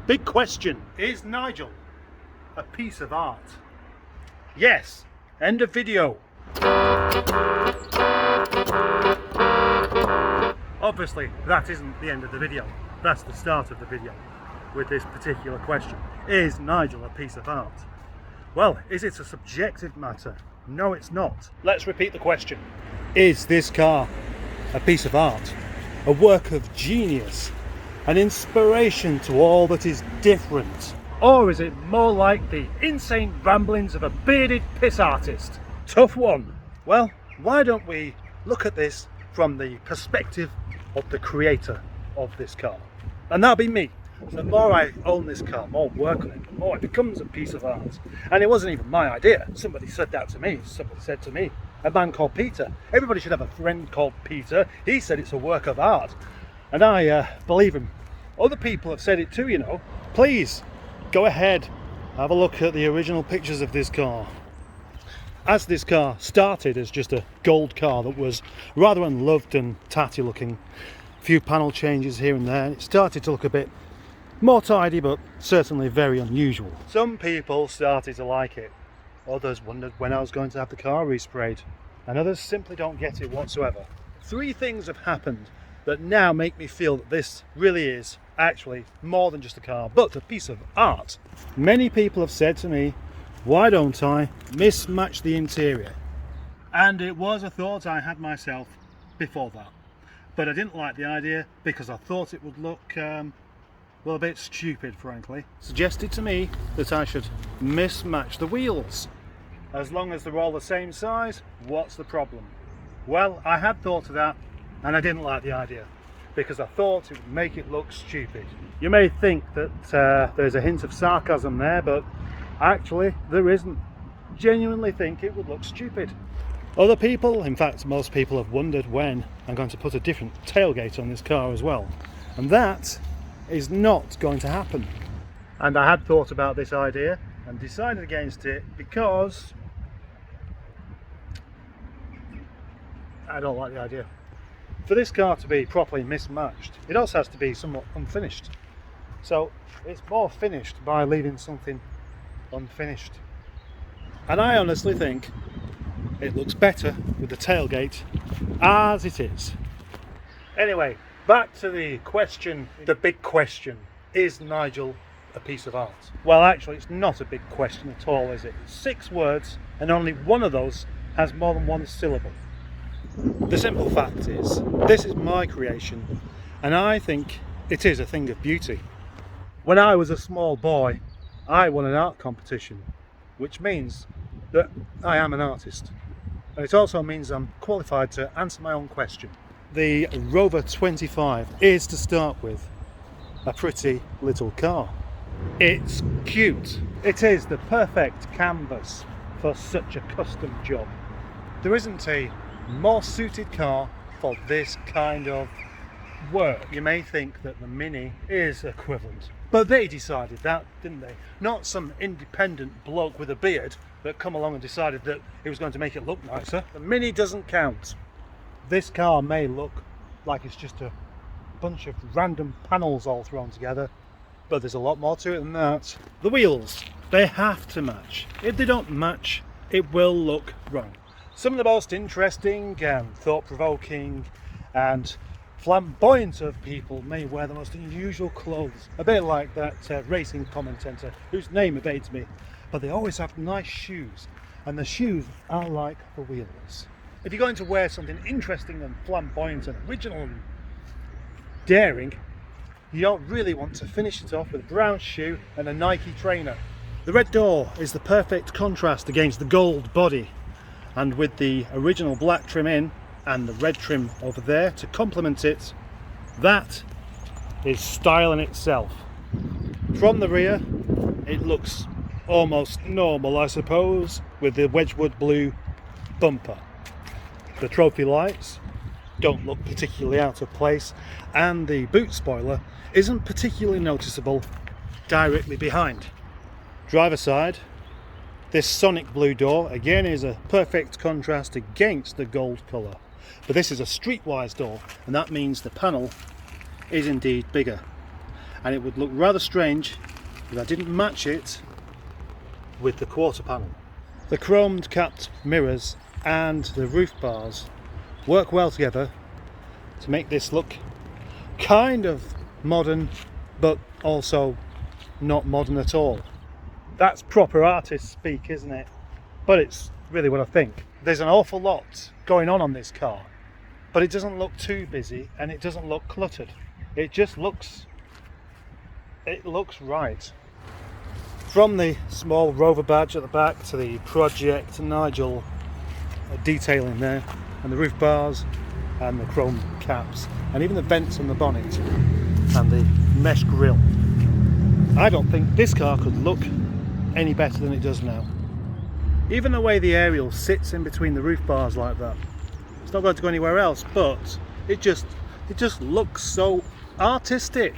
Big question, is Nigel a piece of art? Yes, end of video. Obviously that isn't the end of the video, that's the start of the video with this particular question. Is Nigel a piece of art? Well, is it a subjective matter? No, it's not. Let's repeat the question. Is this car a piece of art? A work of genius? An inspiration to all that is different? Or is it more like the insane ramblings of a bearded piss artist? Tough one. Well, why don't we look at this from the perspective of the creator of this car? And that'll be me. The more I own this car, more work on it, the more it becomes a piece of art. And it wasn't even my idea. Somebody said that to me. Somebody said to me, a man called Peter. Everybody should have a friend called Peter. He said it's a work of art. And I believe him. Other people have said it too, you know. Please, go ahead. Have a look at the original pictures of this car. As this car started as just a gold car that was rather unloved and tatty looking, a few panel changes here and there, it started to look a bit more tidy, but certainly very unusual. Some people started to like it. Others wondered when I was going to have the car resprayed. And others simply don't get it whatsoever. Three things have happened that now make me feel that this really is actually more than just a car, but a piece of art. Many people have said to me, why don't I mismatch the interior? And it was a thought I had myself before that. But I didn't like the idea because I thought it would look well, a bit stupid, frankly. Suggested to me that I should mismatch the wheels. As long as they're all the same size, what's the problem? Well, I had thought of that and I didn't like the idea because I thought it would make it look stupid. You may think that there's a hint of sarcasm there, but actually there isn't. Genuinely think it would look stupid. Other people, in fact most people, have wondered when I'm going to put a different tailgate on this car as well. And that is not going to happen. And I had thought about this idea and decided against it because I don't like the idea. For this car to be properly mismatched, it also has to be somewhat unfinished. So it's more finished by leaving something unfinished. And I honestly think it looks better with the tailgate as it is. Anyway, back to the question, the big question. Is Nigel a piece of art? Well, actually, it's not a big question at all, is it? 6 words, and only one of those has more than one syllable. The simple fact is, this is my creation, and I think it is a thing of beauty. When I was a small boy, I won an art competition, which means that I am an artist. And it also means I'm qualified to answer my own question. The Rover 25 is, to start with, a pretty little car. It's cute. It is the perfect canvas for such a custom job. There isn't a more suited car for this kind of work. You may think that the Mini is equivalent, but they decided that, didn't they? Not some independent bloke with a beard that come along and decided that he was going to make it look nicer. The Mini doesn't count. This car may look like it's just a bunch of random panels all thrown together, but there's a lot more to it than that. The wheels, they have to match. If they don't match, it will look wrong. Some of the most interesting and thought-provoking and flamboyant of people may wear the most unusual clothes, a bit like that racing commentator whose name evades me, but they always have nice shoes, and the shoes are like the wheels. If you're going to wear something interesting and flamboyant and original and daring, you don't really want to finish it off with a brown shoe and a Nike trainer. The red door is the perfect contrast against the gold body, and with the original black trim in and the red trim over there to complement it, that is style in itself. From the rear, it looks almost normal, I suppose, with the Wedgwood blue bumper. The trophy lights don't look particularly out of place, and the boot spoiler isn't particularly noticeable directly behind. Driver side, this sonic blue door again is a perfect contrast against the gold colour. But this is a streetwise door, and that means the panel is indeed bigger. And it would look rather strange if I didn't match it with the quarter panel. The chromed capped mirrors and the roof bars work well together to make this look kind of modern, but also not modern at all. That's proper artist speak, isn't it? But it's really what I think. There's an awful lot going on this car, but it doesn't look too busy and it doesn't look cluttered. It just looks right. From the small Rover badge at the back to the Project Nigel detailing there, and the roof bars and the chrome caps and even the vents on the bonnet and the mesh grille. I don't think this car could look any better than it does now. Even the way the aerial sits in between the roof bars like that, it's not going to go anywhere else, but it just looks so artistic.